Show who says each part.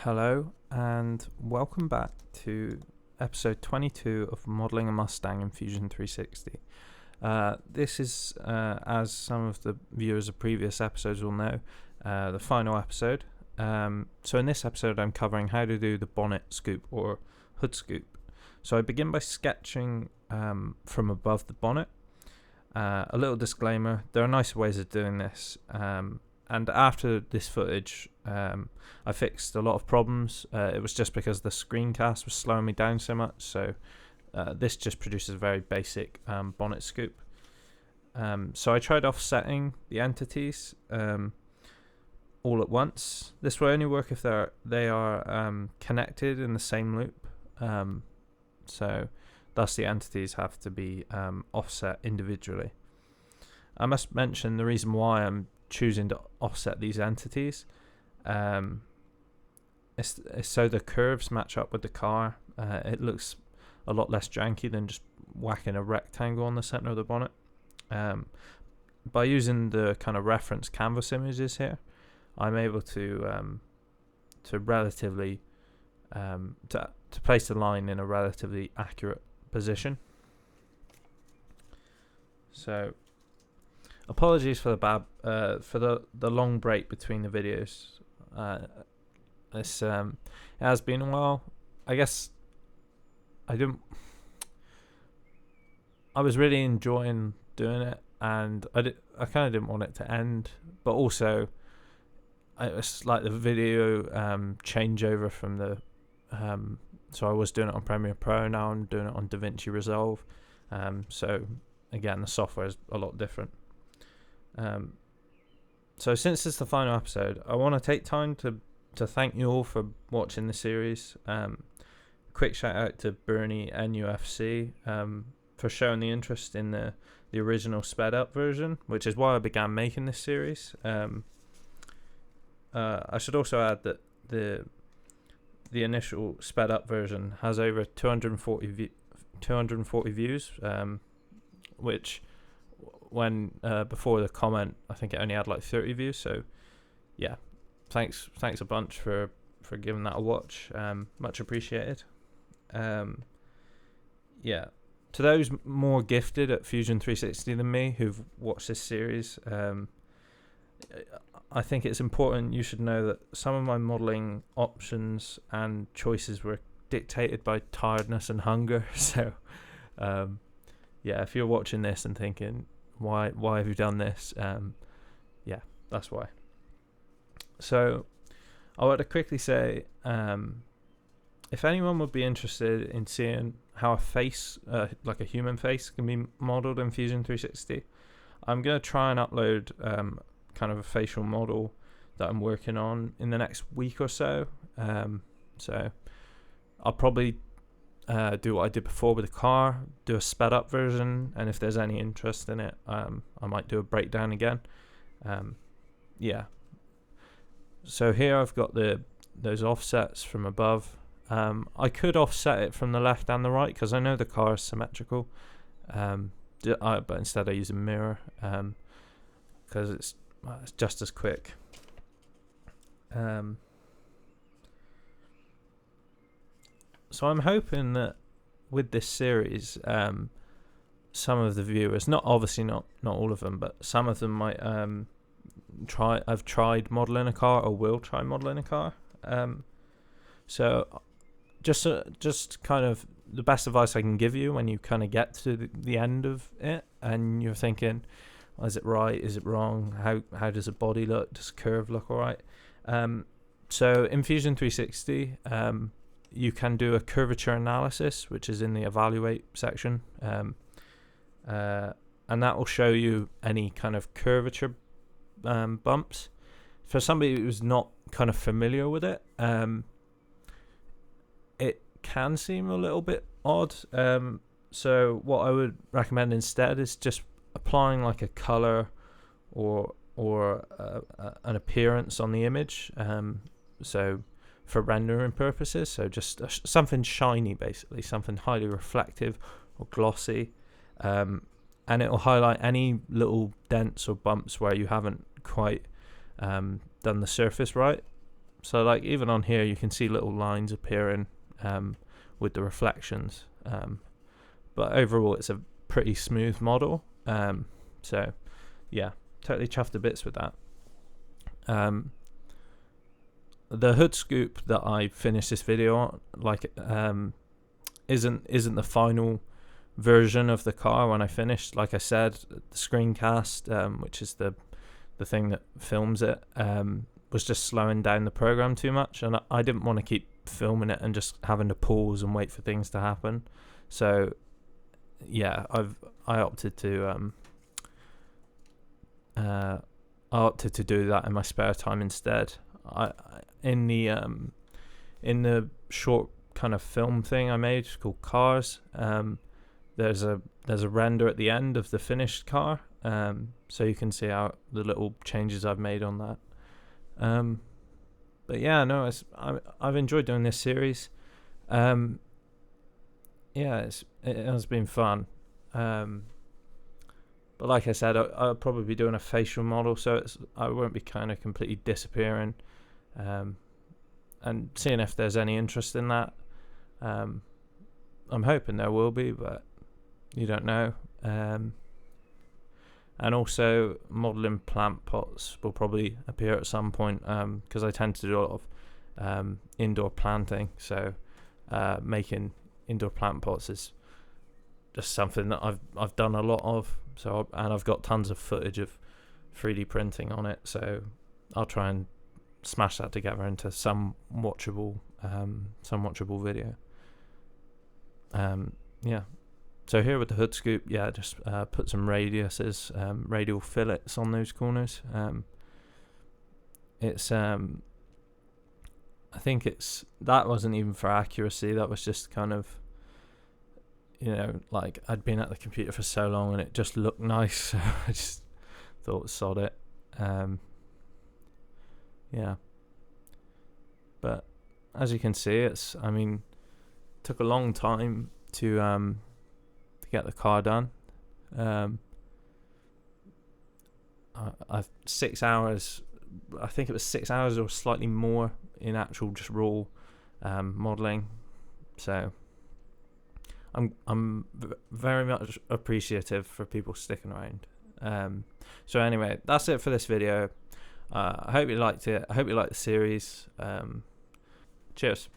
Speaker 1: Hello and welcome back to episode 22 of Modelling a Mustang in Fusion 360. This is, as some of the viewers of previous episodes will know, the final episode. So in this episode I'm covering how to do the bonnet scoop or hood scoop. So I begin by sketching from above the bonnet. A little disclaimer, there are nicer ways of doing this. And after this footage, I fixed a lot of problems. It was just because the screencast was slowing me down so much. So this just produces a very basic bonnet scoop. So I tried offsetting the entities all at once. This will only work if they are connected in the same loop. So thus the entities have to be offset individually. I must mention the reason why I'm choosing to offset these entities is so the curves match up with the car. It looks a lot less janky than just whacking a rectangle on the center of the bonnet. By using the kind of reference canvas images here, I'm able to relatively to place the line in a relatively accurate position. So apologies for the bad for the long break between the videos. It has been a while. I guess I was really enjoying doing it, and I kind of didn't want it to end, but also it's like the video changeover from the so I was doing it on Premiere Pro, now I'm doing it on DaVinci Resolve. So again, the software is a lot different. So since it's the final episode, I want to take time to thank you all for watching the series. Quick shout out to Bernie NUFC for showing the interest in the original sped up version, which is why I began making this series. I should also add that the initial sped up version has over 240 views, which when before the comment I think it only had like 30 views. So yeah, thanks a bunch for giving that a watch. Much appreciated. Yeah, to those more gifted at Fusion 360 than me who've watched this series, I think it's important you should know that some of my modeling options and choices were dictated by tiredness and hunger. So yeah, if you're watching this and thinking why have you done this, yeah, that's why. So I want to quickly say, if anyone would be interested in seeing how a face, like a human face, can be modeled in Fusion 360, I'm going to try and upload kind of a facial model that I'm working on in the next week or so. So I'll probably do what I did before with the car, do a sped up version, and if there's any interest in it, I might do a breakdown again. Yeah. So here I've got those offsets from above. I could offset it from the left and the right because I know the car is symmetrical, but instead I use a mirror because it's just as quick. So I'm hoping that with this series, some of the viewers, not all of them, but some of them might have tried modeling a car or will try modeling a car. So just kind of the best advice I can give you when you kind of get to the end of it and you're thinking, oh, is it right? Is it wrong? How does a body look? Does a curve look all right? So in Fusion 360, you can do a curvature analysis, which is in the evaluate section, and that will show you any kind of curvature bumps. For somebody who's not kind of familiar with it, it can seem a little bit odd. So what I would recommend instead is just applying like a color or an appearance on the image. So for rendering purposes, so just something shiny, basically something highly reflective or glossy, and it will highlight any little dents or bumps where you haven't quite done the surface right. So like even on here you can see little lines appearing with the reflections, but overall it's a pretty smooth model. So yeah, totally chuffed to bits with that. The hood scoop that I finished this video on, like, isn't the final version of the car when I finished. Like I said, the screencast, which is the thing that films it, was just slowing down the program too much, and I didn't want to keep filming it and just having to pause and wait for things to happen. So yeah, I opted to do that in my spare time instead. In the short kind of film thing I made called Cars, there's a render at the end of the finished car, so you can see how the little changes I've made on that. But yeah, no, I've enjoyed doing this series. Yeah, it has been fun. But like I said, I'll probably be doing a facial model, so I won't be kind of completely disappearing. And seeing if there's any interest in that. I'm hoping there will be, but you don't know. And also modeling plant pots will probably appear at some point, because I tend to do a lot of indoor planting, so making indoor plant pots is just something that I've done a lot of. So, and I've got tons of footage of 3D printing on it, so I'll try and smash that together into some watchable video. Yeah. So here with the hood scoop, yeah, just put some radiuses, radial fillets on those corners. It's I think that wasn't even for accuracy. That was just kind of, like I'd been at the computer for so long and it just looked nice, so I just thought sod it. Yeah. But as you can see, took a long time to get the car done. I've 6 hours. I think it was 6 hours or slightly more in actual just raw modeling. So I'm very much appreciative for people sticking around. So anyway, that's it for this video. I hope you liked it. I hope you liked the series. Cheers.